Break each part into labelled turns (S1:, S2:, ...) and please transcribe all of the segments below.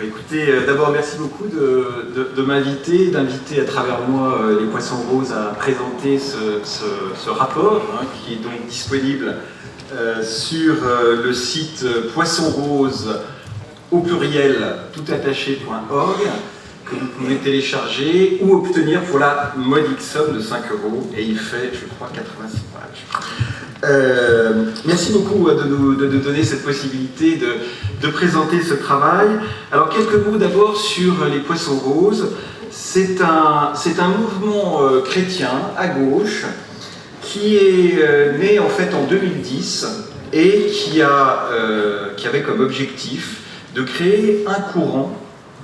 S1: Écoutez, d'abord merci beaucoup de m'inviter, d'inviter à travers moi les Poissons Roses à présenter ce rapport qui est donc disponible sur le site poissonrose au pluriel toutattaché.org que vous pouvez télécharger ou obtenir pour la modique somme de 5 € et il fait, je crois, 86 pages. Merci beaucoup de nous donner cette possibilité de présenter ce travail. Alors quelques mots d'abord sur les Poissons Roses. C'est un mouvement chrétien à gauche qui est né en fait en 2010 et qui avait comme objectif de créer un courant,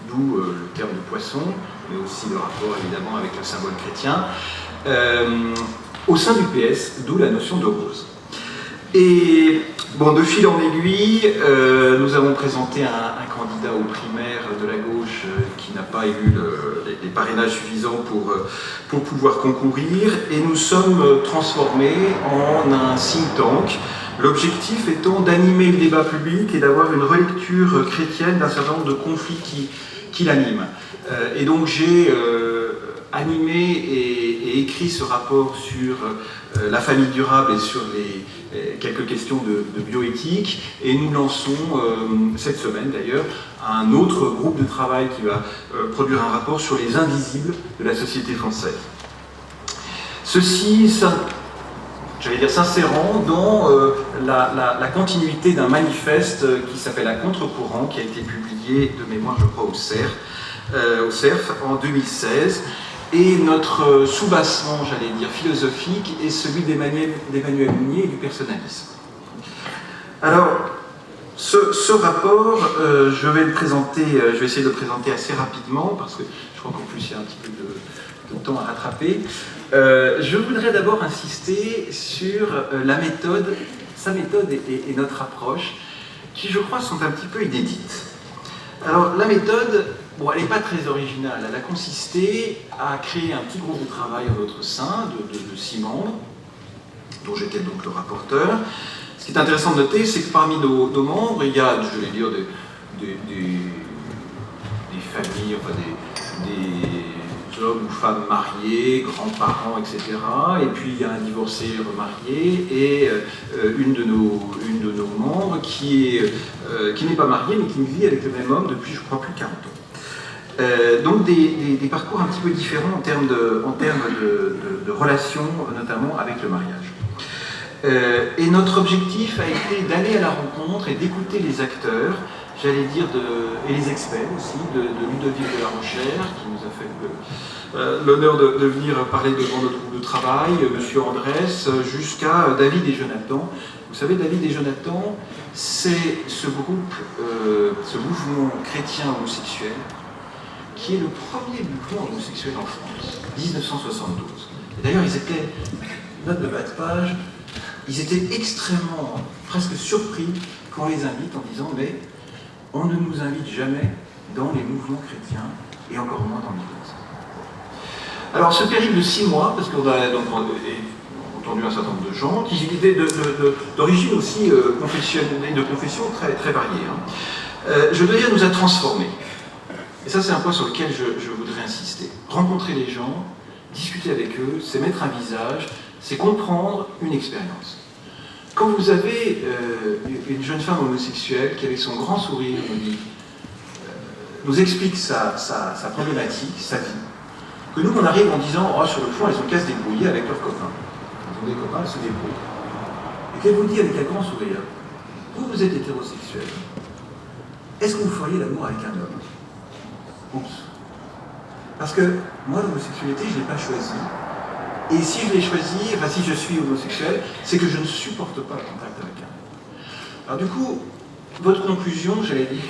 S1: d'où le terme de poisson, mais aussi le rapport évidemment avec le symbole chrétien, au sein du PS, d'où la notion de rose. Et bon, de fil en aiguille, nous avons présenté un candidat aux primaires de la gauche qui n'a pas eu les parrainages suffisants pour pouvoir concourir, et nous sommes transformés en un think tank, l'objectif étant d'animer le débat public et d'avoir une relecture chrétienne d'un certain nombre de conflits qui l'animent. Et donc j'ai animé et écrit ce rapport sur la famille durable et sur quelques questions de bioéthique, et nous lançons cette semaine d'ailleurs un autre groupe de travail qui va produire un rapport sur les invisibles de la société française. Ceci, j'allais dire, s'insérant dans la continuité d'un manifeste qui s'appelle À contre-courant, qui a été publié de mémoire, je crois, au CERF en 2016. Et notre soubassement, j'allais dire, philosophique est celui d'Emmanuel Mounier et du personnalisme. Alors, ce rapport, je vais essayer de le présenter assez rapidement, parce que je crois qu'en plus il y a un petit peu de temps à rattraper. Je voudrais d'abord insister sur sa méthode et notre approche, qui je crois sont un petit peu inédites. Alors la méthode, bon, elle n'est pas très originale, elle a consisté à créer un petit groupe de travail en notre sein de 6 membres, dont j'étais donc le rapporteur. Ce qui est intéressant de noter, c'est que parmi nos membres, il y a, je vais dire, des familles, enfin des hommes ou femmes mariés, grands-parents, etc. Et puis il y a un divorcé remarié et une de nos membres qui n'est pas mariée mais qui vit avec le même homme depuis, je crois, plus de 40 ans. Donc des parcours un petit peu différents en termes de relations, notamment avec le mariage. Et notre objectif a été d'aller à la rencontre et d'écouter les acteurs, j'allais dire, et les experts aussi, de Ludovic de la Rochère, qui nous a fait l'honneur de venir parler devant notre groupe de travail, M. Andrès, jusqu'à David et Jonathan. Vous savez, David et Jonathan, c'est ce groupe, ce mouvement chrétien homosexuel, qui est le premier mouvement homosexuel en France, 1972. Et d'ailleurs, ils étaient, note de bas de page, ils étaient extrêmement, presque surpris quand on les invite en disant « mais on ne nous invite jamais dans les mouvements chrétiens, et encore moins dans l'Église ». Alors ce périple de 6 mois, parce qu'on a donc entendu un certain nombre de gens, qui étaient d'origine aussi confessionnelle, de confession très, très variée, je dois dire, nous a transformés. Et ça, c'est un point sur lequel je voudrais insister. Rencontrer les gens, discuter avec eux, c'est mettre un visage, c'est comprendre une expérience. Quand vous avez une jeune femme homosexuelle qui, avec son grand sourire, nous explique sa problématique, sa vie, que nous, on arrive en disant « oh, sur le fond, elles ont qu'à se débrouiller avec leurs copains. » Elles ont des copains, elles se débrouillent. Et qu'elle vous dit avec un grand sourire « vous êtes hétérosexuel. Est-ce que vous feriez l'amour avec un homme ?» Oups. Parce que moi, l'homosexualité, je ne l'ai pas choisie. Et si je l'ai choisie, enfin si je suis homosexuel, c'est que je ne supporte pas le contact avec un homme. Alors du coup, votre conclusion, j'allais dire,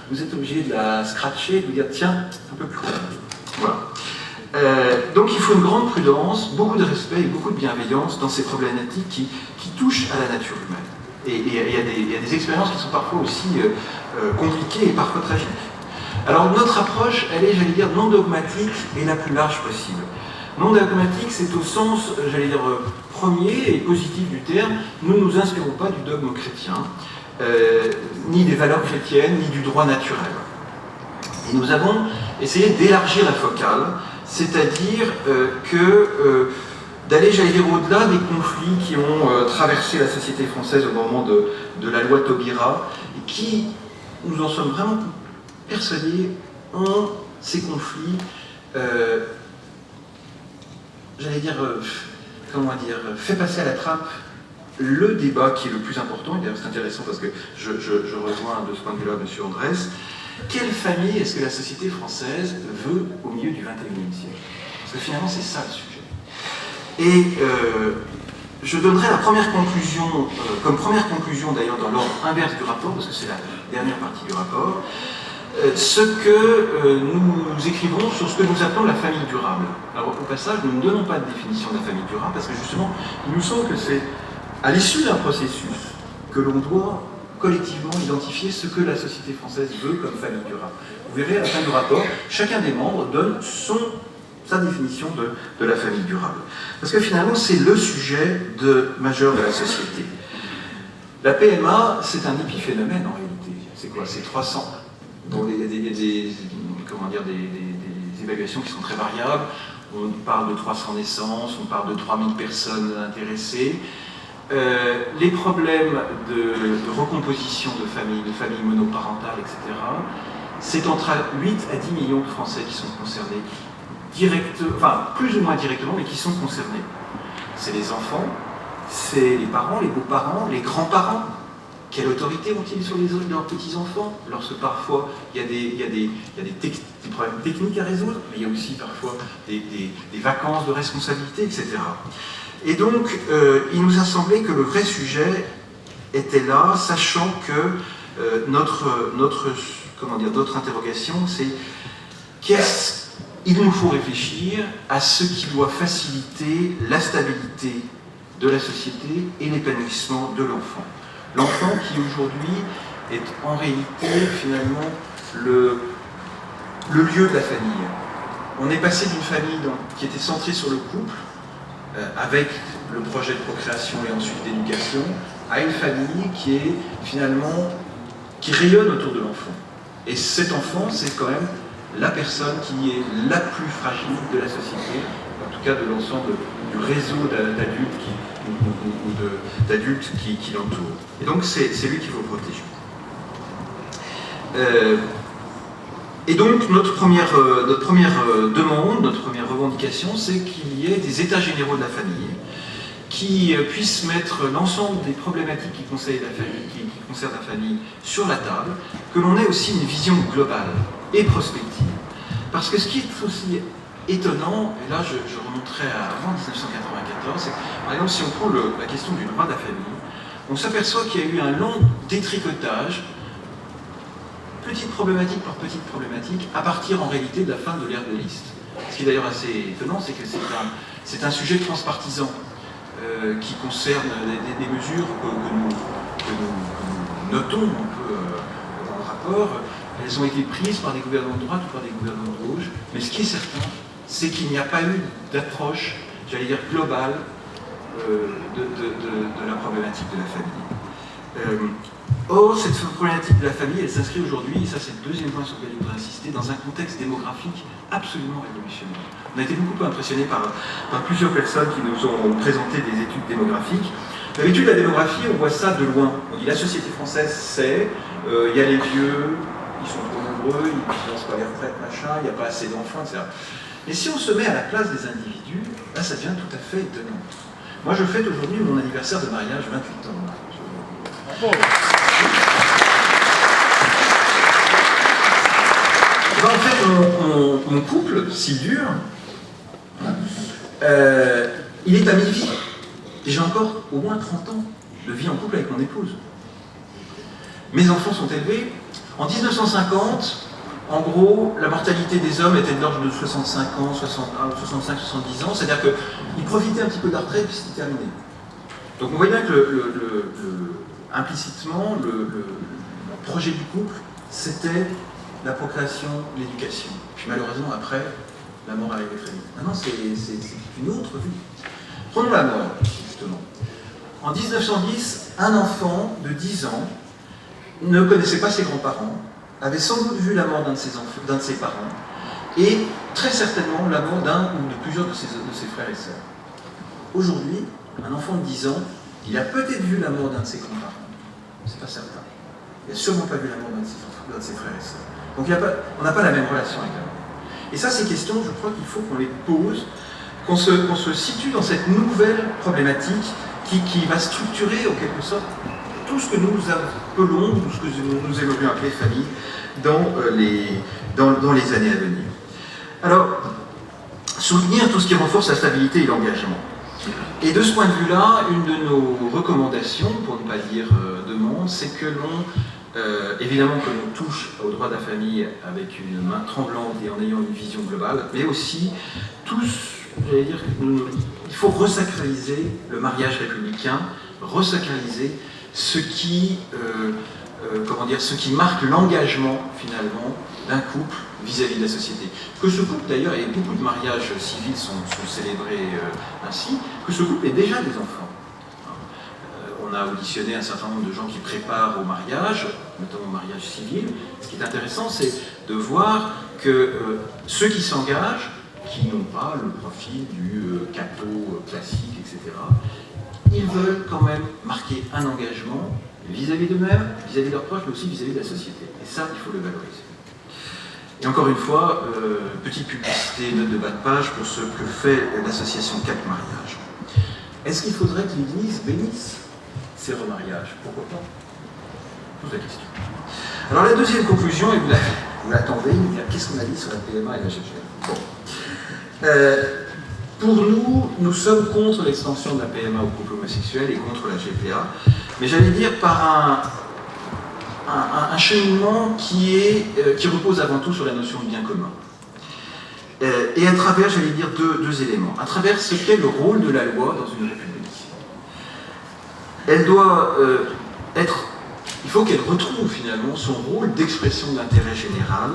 S1: vous êtes obligé de la scratcher, de vous dire, tiens, un peu plus court. Voilà. Donc il faut une grande prudence, beaucoup de respect et beaucoup de bienveillance dans ces problématiques qui touchent à la nature humaine. Et il y a des expériences qui sont parfois aussi compliquées et parfois tragiques. Alors notre approche, elle est, j'allais dire, non dogmatique et la plus large possible. Non dogmatique, c'est au sens, j'allais dire, premier et positif du terme. Nous ne nous inspirons pas du dogme chrétien, ni des valeurs chrétiennes, ni du droit naturel. Et nous avons essayé d'élargir la focale, c'est-à-dire d'aller, j'allais dire, au-delà des conflits qui ont traversé la société française au moment de la loi Taubira, et qui, nous en sommes vraiment persuadés, ont ces conflits, j'allais dire, fait passer à la trappe le débat qui est le plus important. Et d'ailleurs c'est intéressant parce que je rejoins de ce point de vue-là M. Andrès. Quelle famille est-ce que la société française veut au milieu du XXIe siècle? Parce que finalement c'est ça le sujet. Et je donnerai la première conclusion, comme première conclusion d'ailleurs dans l'ordre inverse du rapport, parce que c'est la dernière partie du rapport, ce que nous écrivons sur ce que nous appelons la famille durable. Alors au passage, nous ne donnons pas de définition de la famille durable, parce que justement, il nous semble que c'est à l'issue d'un processus que l'on doit collectivement identifier ce que la société française veut comme famille durable. Vous verrez à la fin du rapport, chacun des membres donne sa définition de la famille durable. Parce que finalement, c'est le sujet majeur de la société. La PMA, c'est un épiphénomène en réalité. C'est quoi? C'est 300. Bon, il y a des évaluations qui sont très variables. On parle de 300 naissances, on parle de 3000 personnes intéressées. Les problèmes de recomposition de familles monoparentales, etc., c'est entre 8 à 10 millions de Français qui sont concernés, plus ou moins directement, mais qui sont concernés. C'est les enfants, c'est les parents, les beaux-parents, les grands-parents. Quelle autorité ont-ils sur leurs petits-enfants? Lorsque parfois il y a des problèmes techniques à résoudre, mais il y a aussi parfois des vacances de responsabilité, etc. Et donc, il nous a semblé que le vrai sujet était là, sachant que notre interrogation, c'est il nous faut réfléchir à ce qui doit faciliter la stabilité de la société et l'épanouissement de l'enfant. L'enfant qui aujourd'hui est en réalité finalement le lieu de la famille. On est passé d'une famille qui était centrée sur le couple, avec le projet de procréation et ensuite d'éducation, à une famille qui est finalement, qui rayonne autour de l'enfant. Et cet enfant, c'est quand même la personne qui est la plus fragile de la société, en tout cas de l'ensemble du réseau d'adultes qui l'entourent. Et donc c'est lui qu'il faut protéger. Et donc notre première demande, notre première revendication, c'est qu'il y ait des états généraux de la famille qui puissent mettre l'ensemble des problématiques qui concernent la famille sur la table, que l'on ait aussi une vision globale et prospective. Parce que ce qui est aussi étonnant, et là je remonterai à avant 1994, c'est que, par exemple, si on prend la question du droit de la famille, on s'aperçoit qu'il y a eu un long détricotage, petite problématique par petite problématique, à partir en réalité de la fin de l'ère de List. Ce qui est d'ailleurs assez étonnant, c'est que c'est un sujet transpartisan qui concerne des mesures que nous notons un peu dans le rapport. Elles ont été prises par des gouvernements de droite ou par des gouvernements de gauche, mais ce qui est certain, c'est qu'il n'y a pas eu d'approche, j'allais dire, globale de la problématique de la famille. Or, cette problématique de la famille, elle s'inscrit aujourd'hui, et ça c'est le deuxième point sur lequel je voudrais insister, dans un contexte démographique absolument révolutionnaire. On a été beaucoup impressionnés par plusieurs personnes qui nous ont présenté des études démographiques. D'habitude, la démographie, on voit ça de loin. On dit la société française, c'est, il y a les vieux, ils sont trop nombreux, ils ne financent pas les retraites, machin, il n'y a pas assez d'enfants, etc. Mais si on se met à la place des individus, là ça devient tout à fait étonnant. Moi je fête aujourd'hui mon anniversaire de mariage, 28 ans. Ben, en fait, mon couple, si dur, il est à mi-vie. Et j'ai encore au moins 30 ans de vie en couple avec mon épouse. Mes enfants sont élevés. En 1950, en gros, la mortalité des hommes était de l'ordre de 65 ans, 65-70 ans, c'est-à-dire qu'ils profitaient un petit peu de la retraite puis c'était terminé. Donc on voit bien que implicitement, le projet du couple, c'était la procréation, l'éducation. Puis malheureusement, après, la mort arrivait très vite. Maintenant, c'est une autre vue. Prenons la mort, justement. En 1910, un enfant de 10 ans ne connaissait pas ses grands-parents, avait sans doute vu la mort d'un de ses parents, et très certainement la mort d'un ou de plusieurs de ses frères et sœurs. Aujourd'hui, un enfant de 10 ans, il a peut-être vu la mort d'un de ses grands-parents, c'est pas certain. Il n'a sûrement pas vu la mort d'un de ses frères et sœurs. Donc on n'a pas la même relation avec la mort. Et ça, ces questions, je crois qu'il faut qu'on les pose, qu'on se situe dans cette nouvelle problématique qui va structurer, en quelque sorte, tout ce que nous appelons, tout ce que nous aimerions appeler famille, dans les années à venir. Alors, soutenir tout ce qui renforce la stabilité et l'engagement. Et de ce point de vue-là, une de nos recommandations, pour ne pas dire demande, c'est que évidemment que l'on touche au droit de la famille avec une main tremblante et en ayant une vision globale, mais aussi j'allais dire, il faut resacraliser le mariage républicain, resacraliser ce qui marque l'engagement, finalement, d'un couple vis-à-vis de la société. Que ce couple, d'ailleurs, et beaucoup de mariages civils sont célébrés ainsi, que ce couple ait déjà des enfants. On a auditionné un certain nombre de gens qui préparent au mariage, notamment au mariage civil. Ce qui est intéressant, c'est de voir que ceux qui s'engagent, qui n'ont pas le profil du capot classique, etc., ils veulent quand même marquer un engagement vis-à-vis d'eux-mêmes, vis-à-vis de leurs proches, mais aussi vis-à-vis de la société. Et ça, il faut le valoriser. Et encore une fois, petite publicité, note de bas de page pour ce que fait l'association Cap Mariage. Est-ce qu'il faudrait que l'Église bénisse ces remariages? Pourquoi pas? Je pose la question. Alors la deuxième conclusion, et vous l'attendez, qu'est-ce qu'on a dit sur la PMA et la GPA? Pour nous sommes contre l'extension de la PMA aux couples homosexuels et contre la GPA, mais j'allais dire par un cheminement qui repose avant tout sur la notion de bien commun. Et à travers, j'allais dire, deux éléments. À travers ce qu'est le rôle de la loi dans une république. Elle doit il faut qu'elle retrouve finalement son rôle d'expression de l'intérêt général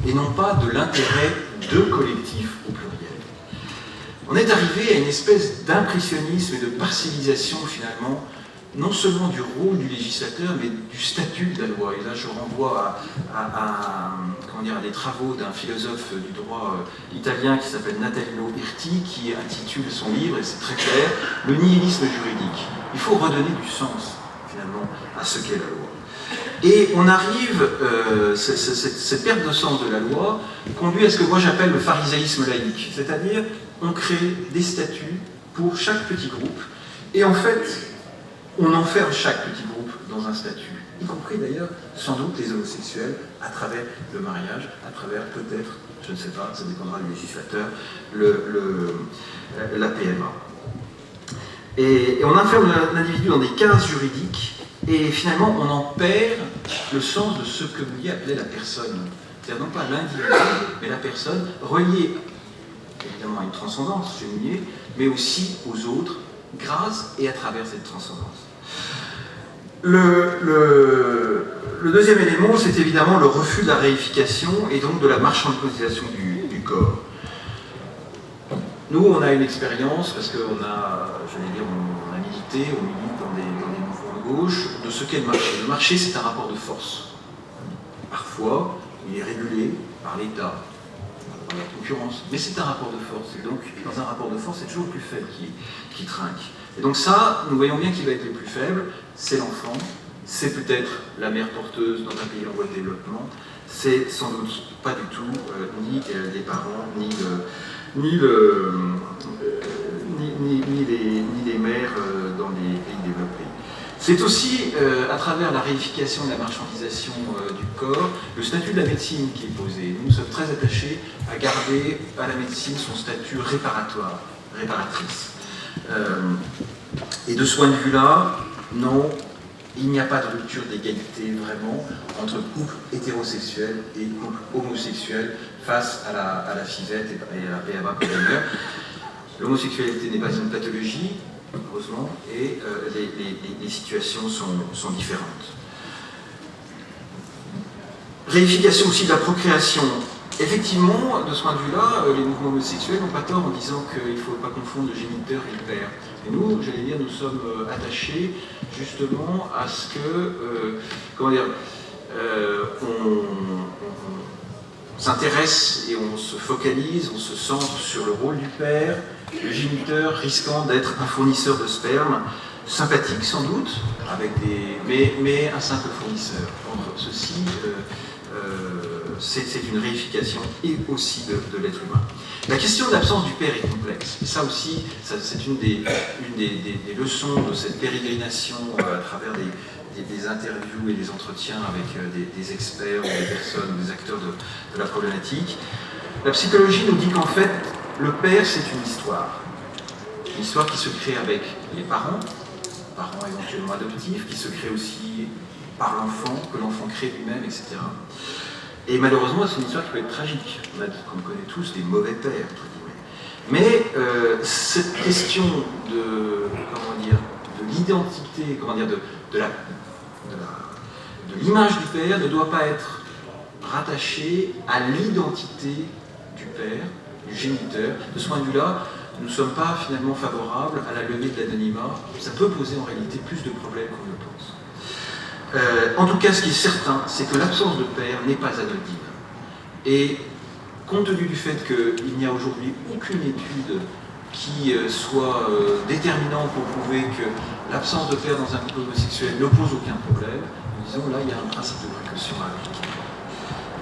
S1: et non pas de l'intérêt de collectif au pluriel. On est arrivé à une espèce d'impressionnisme et de parcellisation finalement, non seulement du rôle du législateur, mais du statut de la loi. Et là, je renvoie à des travaux d'un philosophe du droit italien qui s'appelle Natalino Irti, qui intitule son livre, et c'est très clair, « Le nihilisme juridique ». Il faut redonner du sens, finalement, à ce qu'est la loi. Et on arrive, cette perte de sens de la loi conduit à ce que moi j'appelle le pharisaïsme laïque, c'est-à-dire on crée des statuts pour chaque petit groupe, et en fait, on enferme chaque petit groupe dans un statut, y compris d'ailleurs, sans doute, les homosexuels, à travers le mariage, à travers peut-être, je ne sais pas, ça dépendra du législateur, la PMA. Et on enferme l'individu dans des cases juridiques, et finalement, on en perd le sens de ce que Bouillet appelait la personne. C'est-à-dire non pas l'individu, mais la personne, reliée évidemment à une transcendance chez Bouillet, mais aussi aux autres, grâce et à travers cette transcendance. Le deuxième élément, c'est évidemment le refus de la réification et donc de la marchandisation du corps. Nous, on a une expérience, parce qu'on a, on a milité, on milite dans des mouvements de gauche, de ce qu'est le marché. Le marché, c'est un rapport de force. Parfois, il est régulé par l'État, par la concurrence, mais c'est un rapport de force. Et donc, dans un rapport de force, c'est toujours le plus faible qui trinque. Et donc ça, nous voyons bien qu'il va être le plus faible, c'est l'enfant, c'est peut-être la mère porteuse dans un pays en voie de développement, c'est sans doute pas du tout ni les parents, ni les mères dans les pays développés. C'est aussi, à travers la réification et la marchandisation du corps, le statut de la médecine qui est posé. Nous sommes très attachés à garder à la médecine son statut réparatrice. Et de ce point de vue-là, non, il n'y a pas de rupture d'égalité vraiment entre couple hétérosexuel et couple homosexuel face à la FIVET et à la PMA pour d'ailleurs. L'homosexualité n'est pas une pathologie, heureusement, et les situations sont différentes. Réification aussi de la procréation. Effectivement, de ce point de vue-là, les mouvements homosexuels n'ont pas tort en disant qu'il ne faut pas confondre le géniteur et le père. Et nous, j'allais dire, nous sommes attachés justement à ce que, on s'intéresse et on se focalise, on se centre sur le rôle du père, le géniteur risquant d'être un fournisseur de sperme, sympathique sans doute, mais un simple fournisseur. Entre ceci, c'est une réification et aussi de l'être humain. La question de l'absence du père est complexe. Et ça aussi, c'est une des leçons de cette pérégrination à travers des interviews et des entretiens avec des experts ou des personnes, des acteurs de la problématique. La psychologie nous dit qu'en fait, le père, c'est une histoire. Une histoire qui se crée avec les parents éventuellement adoptifs, qui se crée aussi par l'enfant, que l'enfant crée lui-même, etc. Et malheureusement, c'est une histoire qui peut être tragique. On connaît tous des mauvais pères, entre guillemets. Mais cette question de l'identité, de l'image du père ne doit pas être rattachée à l'identité du père, du géniteur. De ce point de vue-là, nous ne sommes pas finalement favorables à la levée de l'anonymat. Ça peut poser en réalité plus de problèmes qu'on ne le pense. En tout cas, ce qui est certain, c'est que l'absence de père n'est pas anodine. Et compte tenu du fait qu'il n'y a aujourd'hui aucune étude qui soit déterminante pour prouver que l'absence de père dans un couple homosexuel ne pose aucun problème, nous disons là, il y a un principe de précaution à appliquer.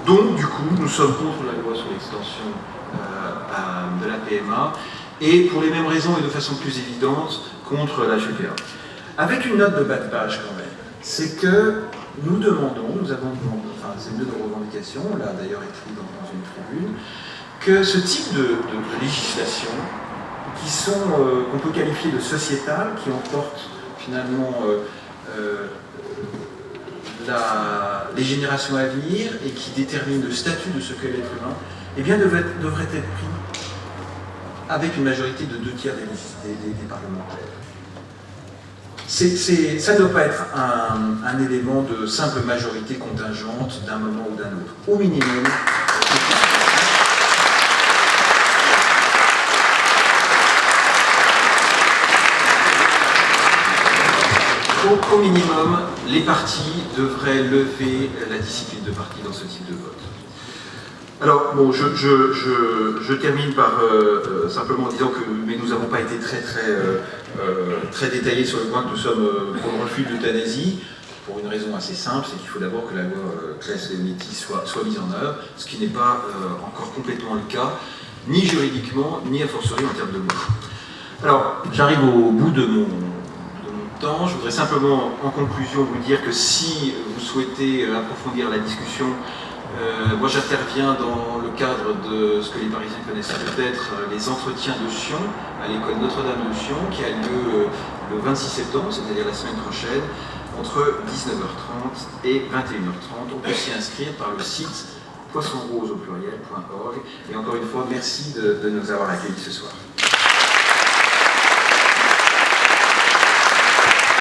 S1: Donc, du coup, nous sommes contre la loi sur l'extension de la PMA, et pour les mêmes raisons et de façon plus évidente, contre la GPA. Avec une note de bas de page quand même, c'est que nous demandons, c'est une de nos revendications, on l'a d'ailleurs écrit dans une tribune, que ce type de législation, qu'on peut qualifier de sociétale, qui emporte finalement les générations à venir et qui détermine le statut de ce qu'est l'être humain, eh bien devrait être pris avec une majorité de 2/3 des parlementaires. Ça ne doit pas être un élément de simple majorité contingente d'un moment ou d'un autre. Au minimum, les partis devraient lever la discipline de parti dans ce type de vote. Alors, bon, je termine par simplement en disant que nous n'avons pas été très détaillés sur le point que nous sommes pour le refus de l'euthanasie, pour une raison assez simple, c'est qu'il faut d'abord que la loi Claes-Leonetti soit mise en œuvre, ce qui n'est pas encore complètement le cas, ni juridiquement, ni a fortiori en termes de mots. Alors, j'arrive au bout de mon temps. Je voudrais simplement, en conclusion, vous dire que si vous souhaitez approfondir la discussion, moi j'interviens dans le cadre de ce que les Parisiens connaissent peut-être, les entretiens de Sion, à l'école Notre-Dame de Sion, qui a lieu le 26 septembre, c'est-à-dire la semaine prochaine, entre 19h30 et 21h30. On peut s'y inscrire par le site poissonrose au pluriel.org. Et encore une fois, merci de nous avoir accueillis ce soir.